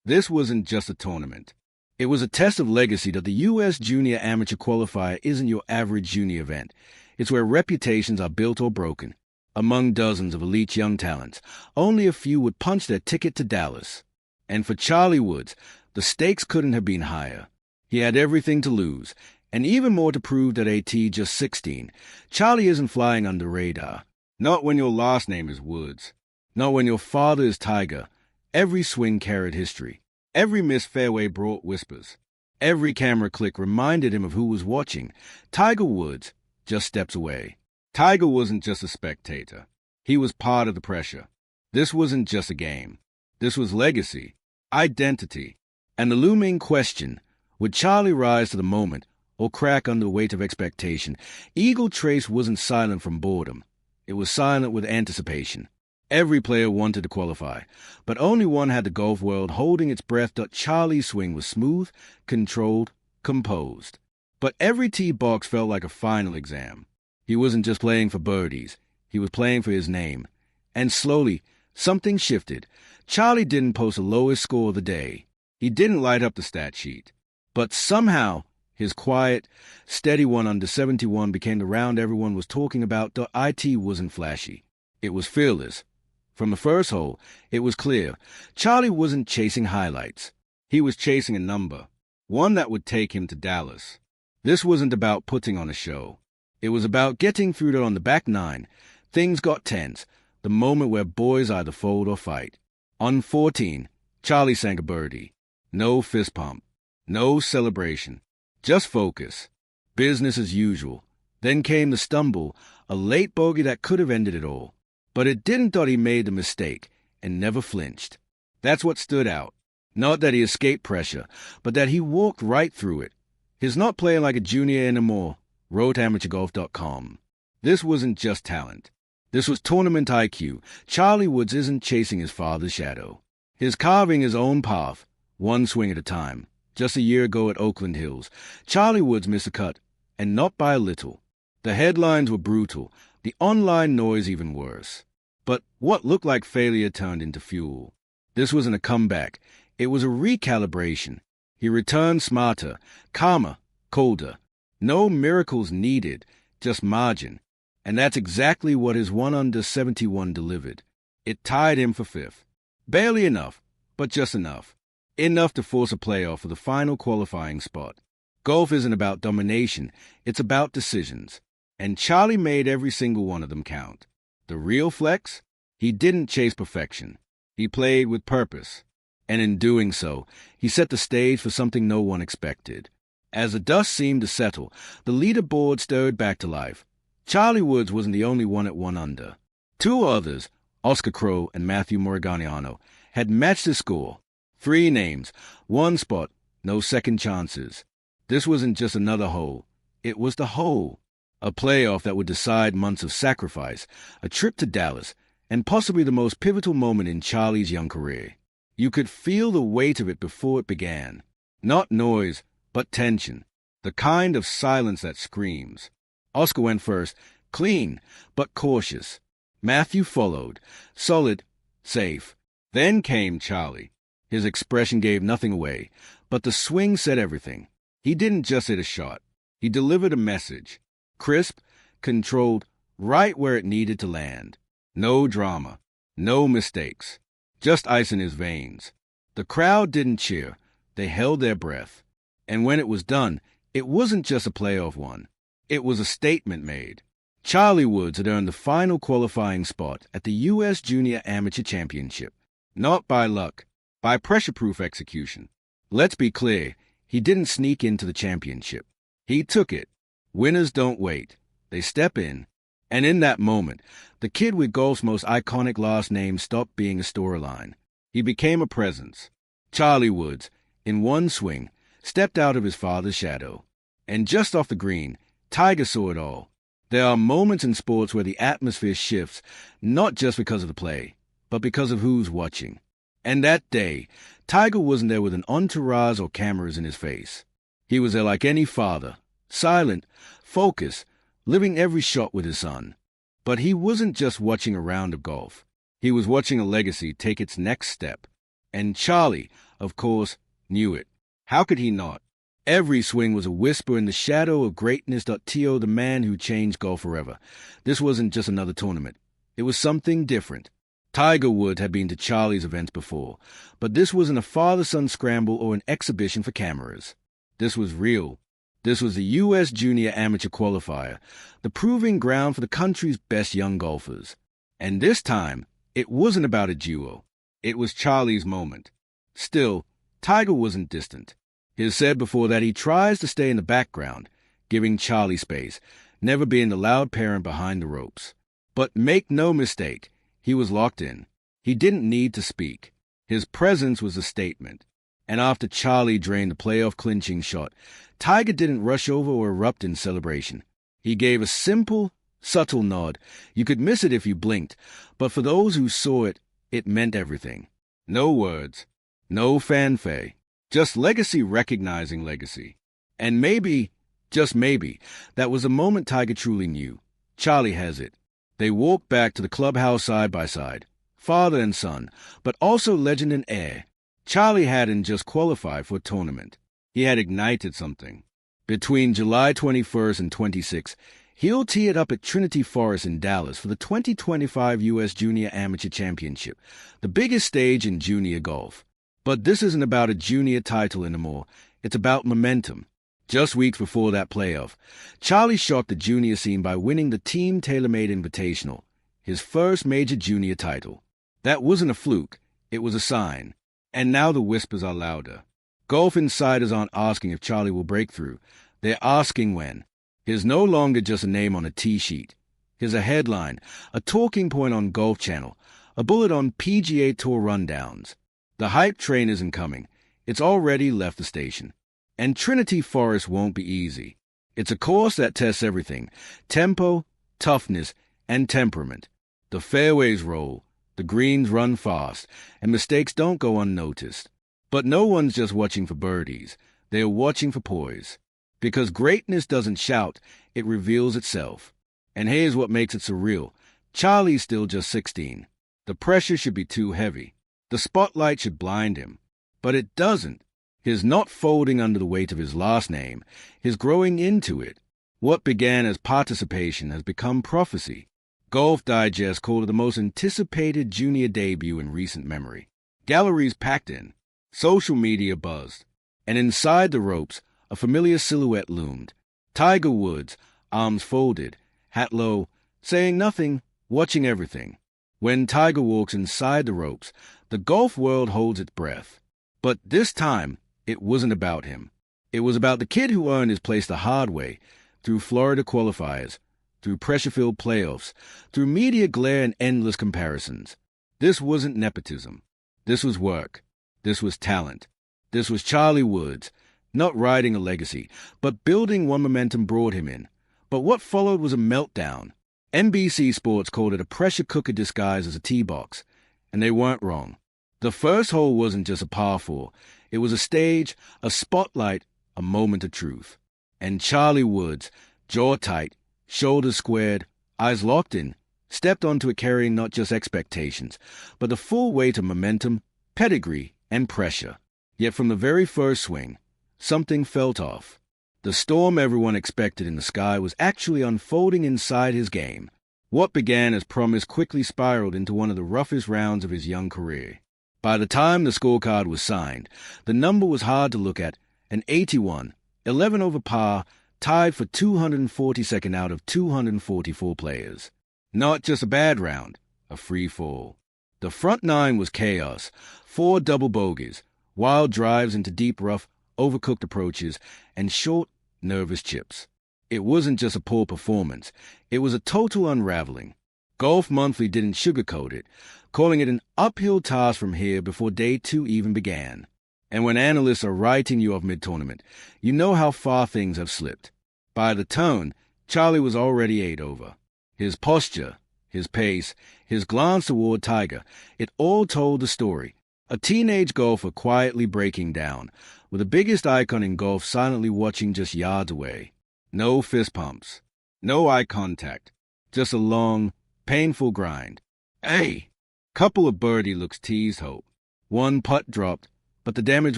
This wasn't just a tournament. It was a test of legacy that the U.S. Junior Amateur Qualifier isn't your average junior event. It's where reputations are built or broken. Among dozens of elite young talents, only a few would punch their ticket to Dallas. And for Charlie Woods, the stakes couldn't have been higher. He had everything to lose, and even more to prove that at just 16, Charlie isn't flying under radar. Not when your last name is Woods. Not when your father is Tiger. Every swing carried history. Every missed fairway brought whispers. Every camera click reminded him of who was watching. Tiger Woods, just steps away. Tiger wasn't just a spectator. He was part of the pressure. This wasn't just a game. This was legacy, identity, and the looming question, would Charlie rise to the moment or crack under the weight of expectation? Eagle Trace wasn't silent from boredom. It was silent with anticipation. Every player wanted to qualify, but only one had the golf world holding its breath that Charlie's swing was smooth, controlled, composed. But every tee box felt like a final exam. He wasn't just playing for birdies. He was playing for his name. And slowly, something shifted. Charlie didn't post the lowest score of the day. He didn't light up the stat sheet. But somehow, his quiet, steady 1 under 71 became the round everyone was talking about. The IT wasn't flashy. It was fearless. From the first hole, it was clear. Charlie wasn't chasing highlights. He was chasing a number, one that would take him to Dallas. This wasn't about putting on a show. It was about getting through it on the back nine. Things got tense, the moment where boys either fold or fight. On 14, Charlie sank a birdie. No fist pump. No celebration. Just focus. Business as usual. Then came the stumble, a late bogey that could have ended it all. But it didn't that he made the mistake and never flinched. That's what stood out. Not that he escaped pressure, but that he walked right through it. He's not playing like a junior anymore, wrote AmateurGolf.com. This wasn't just talent. This was tournament IQ. Charlie Woods isn't chasing his father's shadow. He's carving his own path, one swing at a time. Just a year ago at Oakland Hills, Charlie Woods missed a cut, and not by a little. The headlines were brutal, the online noise even worse. But what looked like failure turned into fuel. This wasn't a comeback. It was a recalibration. He returned smarter, calmer, colder. No miracles needed, just margin. And that's exactly what his 1 under 71 delivered. It tied him for 5th. Barely enough, but just enough. Enough to force a playoff for the final qualifying spot. Golf isn't about domination, it's about decisions. And Charlie made every single one of them count. The real flex? He didn't chase perfection. He played with purpose. And in doing so, he set the stage for something no one expected. As the dust seemed to settle, the leaderboard stirred back to life. Charlie Woods wasn't the only one at 1 under. 2 others, Oscar Crowe and Matthew Moriganiano, had matched the score. 3 names, 1 spot, no second chances. This wasn't just another hole. It was the hole. A playoff that would decide months of sacrifice, a trip to Dallas, and possibly the most pivotal moment in Charlie's young career. You could feel the weight of it before it began. Not noise, but tension. The kind of silence that screams. Oscar went first, clean, but cautious. Matthew followed, solid, safe. Then came Charlie. His expression gave nothing away, but the swing said everything. He didn't just hit a shot. He delivered a message. Crisp, controlled, right where it needed to land. No drama, no mistakes. Just ice in his veins. The crowd didn't cheer. They held their breath. And when it was done, it wasn't just a playoff one. It was a statement made. Charlie Woods had earned the final qualifying spot at the U.S. Junior Amateur Championship. Not by luck, by pressure-proof execution. Let's be clear, he didn't sneak into the championship. He took it. Winners don't wait. They step in. And in that moment, the kid with golf's most iconic last name stopped being a storyline. He became a presence. Charlie Woods, in one swing, stepped out of his father's shadow. And just off the green, Tiger saw it all. There are moments in sports where the atmosphere shifts, not just because of the play, but because of who's watching. And that day, Tiger wasn't there with an entourage or cameras in his face. He was there like any father, silent, focused, living every shot with his son. But he wasn't just watching a round of golf. He was watching a legacy take its next step. And Charlie, of course, knew it. How could he not? Every swing was a whisper in the shadow of greatness. To the man who changed golf forever. This wasn't just another tournament. It was something different. Tiger Woods had been to Charlie's events before, but this wasn't a father-son scramble or an exhibition for cameras. This was real. This was the U.S. Junior Amateur Qualifier, the proving ground for the country's best young golfers. And this time, it wasn't about a duo. It was Charlie's moment. Still, Tiger wasn't distant. He has said before that he tries to stay in the background, giving Charlie space, never being the loud parent behind the ropes. But make no mistake, he was locked in. He didn't need to speak. His presence was a statement. And after Charlie drained the playoff clinching shot, Tiger didn't rush over or erupt in celebration. He gave a simple, subtle nod. You could miss it if you blinked, but for those who saw it, it meant everything. No words, no fanfare. Just legacy recognizing legacy. And maybe, just maybe, that was the moment Tiger truly knew. Charlie has it. They walked back to the clubhouse side by side, father and son, but also legend and heir. Charlie hadn't just qualified for a tournament. He had ignited something. Between July 21st and 26th, he'll tee it up at Trinity Forest in Dallas for the 2025 U.S. Junior Amateur Championship, the biggest stage in junior golf. But this isn't about a junior title anymore. It's about momentum. Just weeks before that playoff, Charlie shocked the junior scene by winning the Team TaylorMade Invitational, his first major junior title. That wasn't a fluke. It was a sign. And now the whispers are louder. Golf insiders aren't asking if Charlie will break through. They're asking when. He's no longer just a name on a tee sheet. He's a headline, a talking point on Golf Channel, a bullet on PGA Tour rundowns. The hype train isn't coming. It's already left the station. And Trinity Forest won't be easy. It's a course that tests everything: tempo, toughness, and temperament. The fairways roll, the greens run fast, and mistakes don't go unnoticed. But no one's just watching for birdies. They're watching for poise. Because greatness doesn't shout, it reveals itself. And here's what makes it surreal. Charlie's still just 16. The pressure should be too heavy. The spotlight should blind him. But it doesn't. His not folding under the weight of his last name, his growing into it. What began as participation has become prophecy. Golf Digest called it the most anticipated junior debut in recent memory. Galleries packed in. Social media buzzed. And inside the ropes, a familiar silhouette loomed. Tiger Woods, arms folded, hat low, saying nothing, watching everything. When Tiger walks inside the ropes, the golf world holds its breath. But this time, it wasn't about him. It was about the kid who earned his place the hard way, through Florida qualifiers, through pressure-filled playoffs, through media glare and endless comparisons. This wasn't nepotism. This was work. This was talent. This was Charlie Woods, not riding a legacy, but building one momentum brought him in. But what followed was a meltdown. NBC Sports called it a pressure cooker disguised as a tee box, and they weren't wrong. The first hole wasn't just a par 4. It was a stage, a spotlight, a moment of truth. And Charlie Woods, jaw tight, shoulders squared, eyes locked in, stepped onto it carrying not just expectations, but the full weight of momentum, pedigree, and pressure. Yet from the very first swing, something felt off. The storm everyone expected in the sky was actually unfolding inside his game. What began as promise quickly spiraled into one of the roughest rounds of his young career. By the time the scorecard was signed, the number was hard to look at, an 81, 11 over par, tied for 242nd out of 244 players. Not just a bad round, a free fall. The front nine was chaos, 4 double bogeys, wild drives into deep rough, overcooked approaches, and short, nervous chips. It wasn't just a poor performance. It was a total unraveling. Golf Monthly didn't sugarcoat it, calling it an uphill task from here before day 2 even began. And when analysts are writing you off mid-tournament, you know how far things have slipped. By the tone, Charlie was already 8 over. His posture, his pace, his glance toward Tiger, it all told the story. A teenage golfer quietly breaking down, with the biggest icon in golf silently watching just yards away. No fist pumps, no eye contact, just a long, painful grind. Hey! Couple of birdie looks teased hope. One putt dropped, but the damage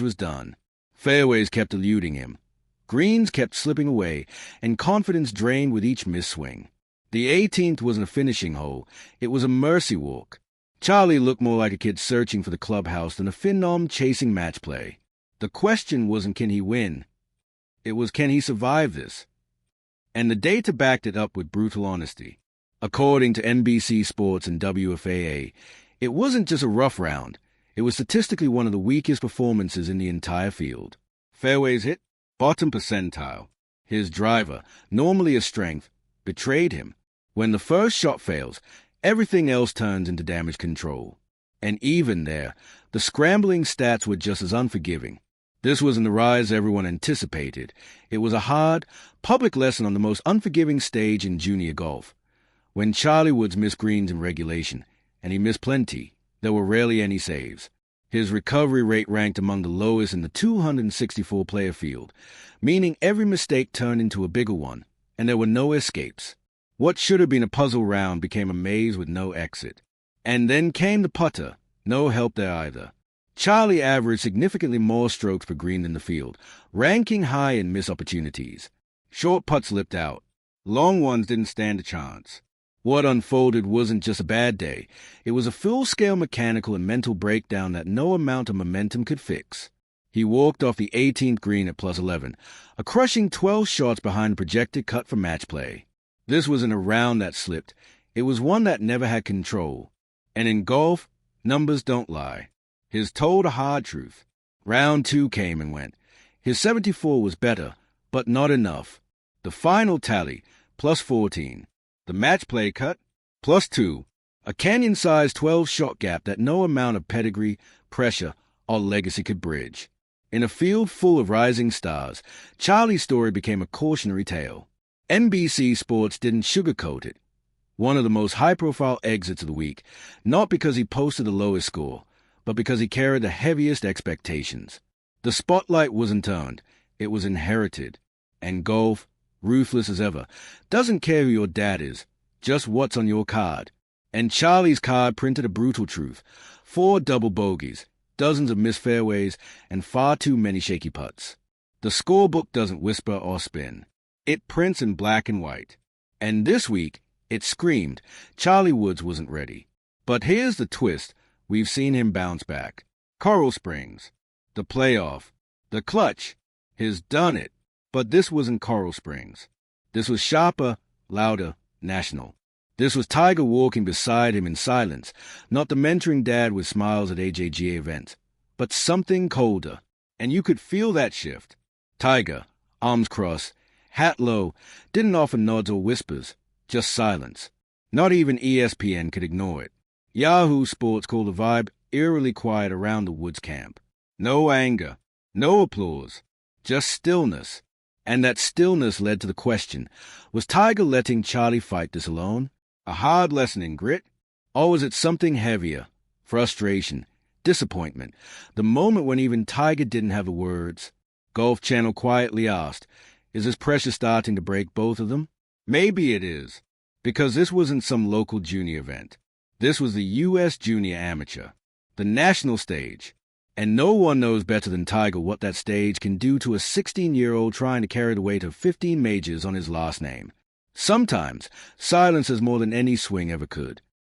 was done. Fairways kept eluding him. Greens kept slipping away, and confidence drained with each missed swing. The 18th wasn't a finishing hole. It was a mercy walk. Charlie looked more like a kid searching for the clubhouse than a phenom chasing match play. The question wasn't can he win. It was can he survive this? And the data backed it up with brutal honesty. According to NBC Sports and WFAA, it wasn't just a rough round. It was statistically one of the weakest performances in the entire field. Fairways hit, bottom percentile. His driver, normally a strength, betrayed him. When the first shot fails, everything else turns into damage control. And even there, the scrambling stats were just as unforgiving. This wasn't the rise everyone anticipated. It was a hard, public lesson on the most unforgiving stage in junior golf. When Charlie Woods missed greens in regulation, and he missed plenty, there were rarely any saves. His recovery rate ranked among the lowest in the 264-player field, meaning every mistake turned into a bigger one, and there were no escapes. What should have been a puzzle round became a maze with no exit. And then came the putter, no help there either. Charlie averaged significantly more strokes per green than the field, ranking high in missed opportunities. Short putts slipped out. Long ones didn't stand a chance. What unfolded wasn't just a bad day. It was a full-scale mechanical and mental breakdown that no amount of momentum could fix. He walked off the 18th green at plus 11, a crushing 12 shots behind the projected cut for match play. This wasn't a round that slipped. It was one that never had control. And in golf, numbers don't lie. His told a hard truth. Round 2 came and went. His 74 was better, but not enough. The final tally, plus 14. The match play cut, plus 2. A canyon-sized 12-shot gap that no amount of pedigree, pressure, or legacy could bridge. In a field full of rising stars, Charlie's story became a cautionary tale. NBC Sports didn't sugarcoat it. One of the most high-profile exits of the week, not because he posted the lowest score, but because he carried the heaviest expectations. The spotlight wasn't earned, it was inherited. And golf, ruthless as ever, doesn't care who your dad is, just what's on your card. And Charlie's card printed a brutal truth. 4 double bogeys, dozens of missed fairways, and far too many shaky putts. The scorebook doesn't whisper or spin. It prints in black and white. And this week, it screamed Charlie Woods wasn't ready. But here's the twist. We've seen him bounce back. Coral Springs, the playoff, the clutch, he's done it. But this wasn't Coral Springs. This was sharper, louder, national. This was Tiger walking beside him in silence, not the mentoring dad with smiles at AJGA events, but something colder. And you could feel that shift. Tiger, arms crossed, hat low, didn't offer nods or whispers, just silence. Not even ESPN could ignore it. Yahoo Sports called the vibe eerily quiet around the Woods camp. No anger, no applause, just stillness. And that stillness led to the question, was Tiger letting Charlie fight this alone? A hard lesson in grit? Or was it something heavier? Frustration, disappointment, the moment when even Tiger didn't have the words. Golf Channel quietly asked, is this pressure starting to break both of them? Maybe it is, because this wasn't some local junior event. This was the U.S. Junior Amateur, the national stage. And no one knows better than Tiger what that stage can do to a 16-year-old trying to carry the weight of 15 majors on his last name. Sometimes, silence is more than any swing ever could.